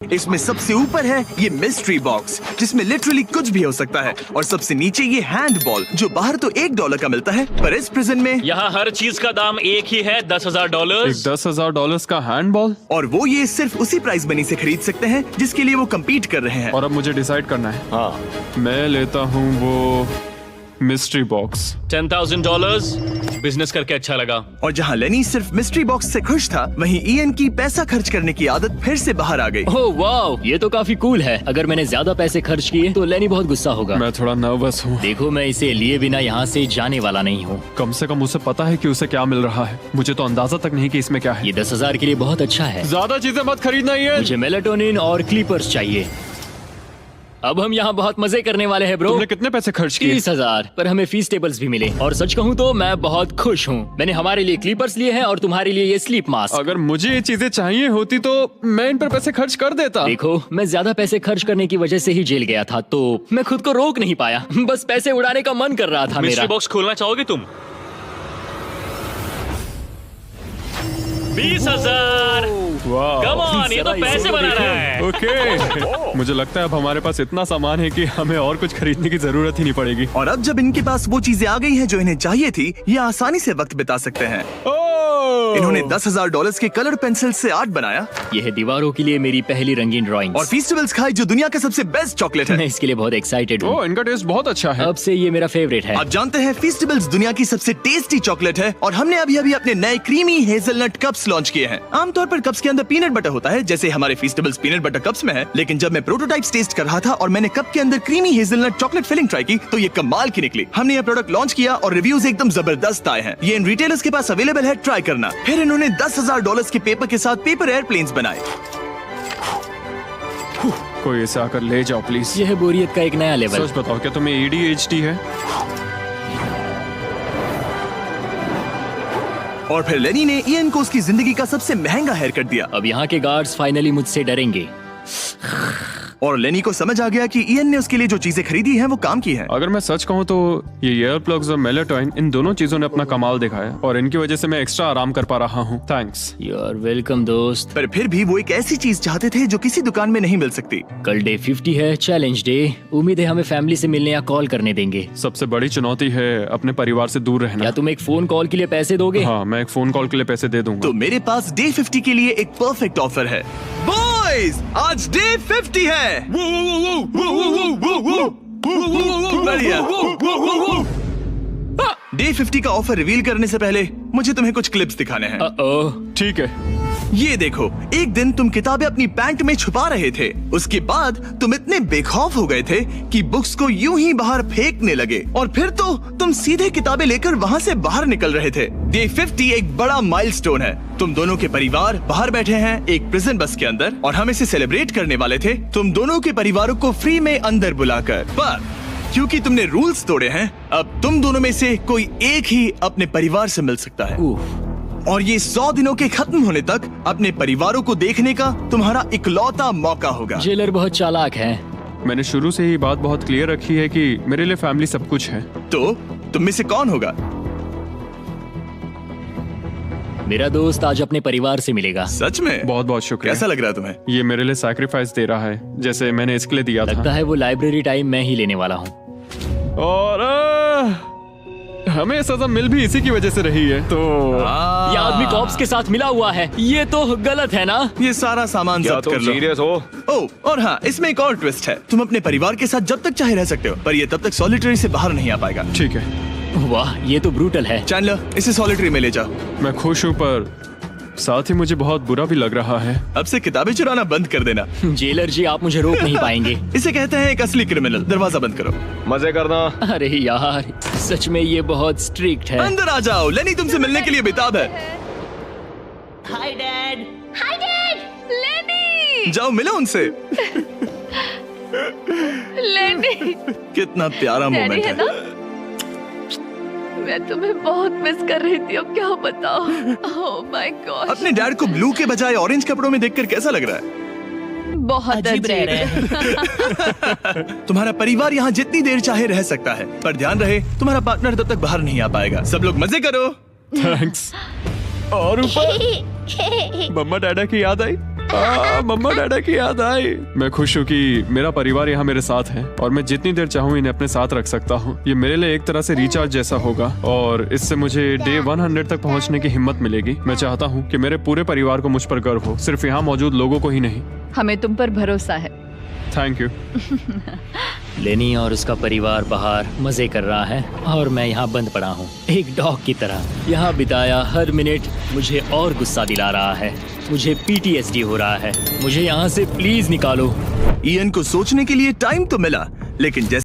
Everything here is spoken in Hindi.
इसमें सबसे ऊपर है ये मिस्ट्री बॉक्स जिसमें लिटरली कुछ भी हो सकता है, और सबसे नीचे ये हैंडबॉल जो बाहर तो $1 का मिलता है, पर इस प्रिजन में यहाँ हर चीज का दाम एक ही है, $10,000। $10,000 का हैंडबॉल, और वो ये सिर्फ उसी प्राइस मनी से खरीद सकते हैं जिसके लिए वो कम्पीट कर रहे हैं। और अब मुझे डिसाइड करना है। हाँ, मैं लेता हूँ वो मिस्ट्री बॉक्स। $10,000। बिजनेस करके अच्छा लगा। और जहाँ लेनी सिर्फ मिस्ट्री बॉक्स से खुश था, वहीं ईएन की पैसा खर्च करने की आदत फिर से बाहर आ गई। ओह वाओ, ये तो काफी कूल है। अगर मैंने ज्यादा पैसे खर्च किए तो लेनी बहुत गुस्सा होगा। मैं थोड़ा नर्वस हूँ। देखो, मैं इसे लिए बिना यहाँ से जाने वाला नहीं हूँ। कम से कम उसे पता है कि उसे क्या मिल रहा है। मुझे तो अंदाजा तक नहीं कि इसमें क्या है। ये 10,000 के लिए बहुत अच्छा है। ज्यादा चीजें मत खरीदना ये। मुझे मेलाटोनिन और क्लीपर्स चाहिए। अब हम यहाँ बहुत मजे करने वाले हैं ब्रो। तुमने कितने पैसे खर्च किए? 30,000, पर हमें फीस्टेबल्स भी मिले। और सच कहूँ तो मैं बहुत खुश हूँ। मैंने हमारे लिए क्लीपर्स लिए हैं और तुम्हारे लिए ये स्लीप मास्क। अगर मुझे ये चीजें चाहिए होती तो मैं इन पर पैसे खर्च कर देता। देखो, मैं ज्यादा पैसे खर्च करने की वजह से ही जेल गया था, तो मैं खुद को रोक नहीं पाया। बस पैसे उड़ाने का मन कर रहा था मिस्ट्री मेरा। बॉक्स खोलना चाहोगे तुम? 20,000। वाह। कम ऑन, ये तो पैसे बना रहा है। ओके। मुझे लगता है अब हमारे पास इतना सामान है कि हमें और कुछ खरीदने की जरूरत ही नहीं पड़ेगी। और अब जब इनके पास वो चीजें आ गई हैं जो इन्हें चाहिए थी, ये आसानी से वक्त बिता सकते हैं। इन्होंने $10,000 के कलर पेंसिल से आर्ट बनाया यह है दीवारों के लिए मेरी पहली रंगीन ड्राइंग। और फीस्टेबल्स खाई जो दुनिया का सबसे बेस्ट चॉकलेट मैं है। इसके लिए बहुत एक्साइटेड हूँ। ओह, इनका टेस्ट बहुत अच्छा है। अब से ये मेरा फेवरेट है। आप जानते हैं फीस्टेबल्स दुनिया की सबसे टेस्टी चॉकलेट है, और हमने अभी अभी अपने नए क्रीमी हेजलनट कप्स लॉन्च किए हैं। आमतौर पर कप्स के अंदर पीनट बटर होता है, जैसे हमारे फीस्टेबल्स पीनट बटर कप्स में है, लेकिन जब मैं प्रोटोटाइप्स टेस्ट कर रहा था और मैंने कप के अंदर creamy hazelnut chocolate filling try की, तो ये कमाल की निकली। हमने ये प्रोडक्ट लॉन्च किया और रिव्यूज एकदम जबरदस्त आए हैं। ये इन रिटेलर्स के पास अवेलेबल है, ट्राई करना। फिर इन्होंने $10,000 के पेपर के साथ पेपर एयरप्लेन्स बनाए। कोई इसे आकर ले जाओ प्लीज। यह है बोरियत का एक नया लेवल। सच बताओ, क्या तुम्हें ADHD है? और फिर लेनी ने ईएन को उसकी जिंदगी का सबसे महंगा हेयर कट दिया। अब यहाँ के गार्ड्स फाइनली मुझसे डरेंगे। और लेनी को समझ आ गया कि ईएन ने उसके लिए जो चीजें खरीदी हैं वो काम की हैं। अगर मैं सच कहूँ तो ये ईयर प्लग्स और मेलाटोनिन, इन दोनों चीजों ने अपना कमाल दिखाया और इनकी वजह से मैं एक्स्ट्रा आराम कर पा रहा हूँ। थैंक्स। यू आर वेलकम दोस्त। पर फिर भी वो एक ऐसी चीज चाहते थे जो किसी दुकान में नहीं मिल सकती। कल डे 50 है, चैलेंज डे। उम्मीद है हमें फैमिली से मिलने या कॉल करने देंगे। सबसे बड़ी चुनौती है अपने परिवार से दूर रहना। क्या तुम एक फोन कॉल के लिए पैसे दोगे? हाँ, मैं एक फोन कॉल के लिए पैसे दे दूंगा। तो मेरे पास डे 50 के लिए एक परफेक्ट ऑफर है। बॉयज, आज डे 50 है। बढ़िया। डे 50 का ऑफर रिवील करने से पहले मुझे तुम्हें कुछ क्लिप्स दिखाने हैं। ओह, ठीक है। ये देखो, एक दिन तुम किताबें अपनी पैंट में छुपा रहे थे। उसके बाद तुम इतने बेखौफ हो गए थे कि बुक्स को यूं ही बाहर फेंकने लगे, और फिर तो तुम सीधे किताबें लेकर वहाँ से बाहर निकल रहे थे। डे 50 एक बड़ा माइलस्टोन है। तुम दोनों के परिवार बाहर बैठे हैं एक प्रिजन बस के अंदर, और हम इसे सेलिब्रेट करने वाले थे तुम दोनों के परिवारों को फ्री में अंदर बुलाकर। पर क्योंकि तुमने रूल्स तोड़े हैं, अब तुम दोनों में से कोई एक ही अपने परिवार से मिल सकता है। और ये 100 दिनों के खत्म होने तक अपने परिवारों को देखने का तुम्हारा इकलौता मौका होगा। जेलर बहुत चालाक है। मैंने शुरू से ही बात बहुत क्लियर रखी है कि मेरे लिए फैमिली सब कुछ है। तो तुम में से कौन होगा? मेरा दोस्त आज अपने परिवार से मिलेगा। सच में? बहुत बहुत शुक्रिया। कैसा लग रहा है तुम्हें? ये मेरे लिए सैक्रिफाइस दे रहा है, जैसे मैंने इसके लिए दिया लगता था। है वो लाइब्रेरी टाइम मैं ही लेने वाला हूँ। और हमें सजा मिल भी इसी की वजह से रही है। तो ये आदमी कॉप्स के साथ मिला हुआ है। ये तो गलत है ना? ये सारा सामान जब्त कर लो। सीरियस हो? ओह, और हाँ, इसमें एक और ट्विस्ट है। तुम अपने परिवार के साथ जब तक चाहे रह सकते हो, पर ये तब तक सॉलिटरी से बाहर नहीं आ पाएगा। ठीक है। वाह, ये तो ब्रूटल है। चैंडलर, इसे सॉलिटरी में ले जाओ। मैं खुश हूँ, पर साथ ही मुझे बहुत बुरा भी लग रहा है। अब से किताबें चुराना बंद कर देना। जेलर जी, आप मुझे रोक नहीं पाएंगे। इसे कहते हैं एक असली क्रिमिनल। दरवाजा बंद करो। मजे करना। अरे यार, सच में ये बहुत स्ट्रिक्ट है। अंदर आ जाओ, लेनी तुमसे मिलने के लिए बेताब है। Hi dad. Hi dad. लेनी। जाओ मिलो उनसे। लेनी। कितना प्यारा डैडी मोमेंट है है। ना? मैं तुम्हें बहुत मिस कर रही थी, अब क्या बताओ। Oh my God. अपने डैड को ब्लू के बजाय ऑरेंज कपड़ों में देखकर कैसा लग रहा है? बहुत अजीब तुम्हारा परिवार यहाँ जितनी देर चाहे रह सकता है, पर ध्यान रहे तुम्हारा पार्टनर तब तक बाहर नहीं आ पाएगा। सब लोग मजे करो। थैंक्स। और ऊपर मम्मा डैडा की याद आई। मम्मा डैडा की याद आई। मैं खुश हूँ कि मेरा परिवार यहाँ मेरे साथ है और मैं जितनी देर चाहूँ इन्हें अपने साथ रख सकता हूँ। ये मेरे लिए एक तरह से रिचार्ज जैसा होगा और इससे मुझे डे 100 तक पहुँचने की हिम्मत मिलेगी। मैं चाहता हूँ कि मेरे पूरे परिवार को मुझ पर गर्व हो, सिर्फ यहाँ मौजूद लोगों को ही नहीं। हमें तुम पर भरोसा है। Thank you. लेनी और उसका परिवार बाहर मजे कर रहा है और मैं यहाँ बंद पड़ा हूँ एक डॉग की तरह। यहाँ बिताया हर मिनट मुझे और गुस्सा दिला रहा है। मुझे PTSD हो रहा है। मुझे यहाँ से प्लीज निकालो। इयन को सोचने के लिए टाइम तो मिला, लेकिन जैसे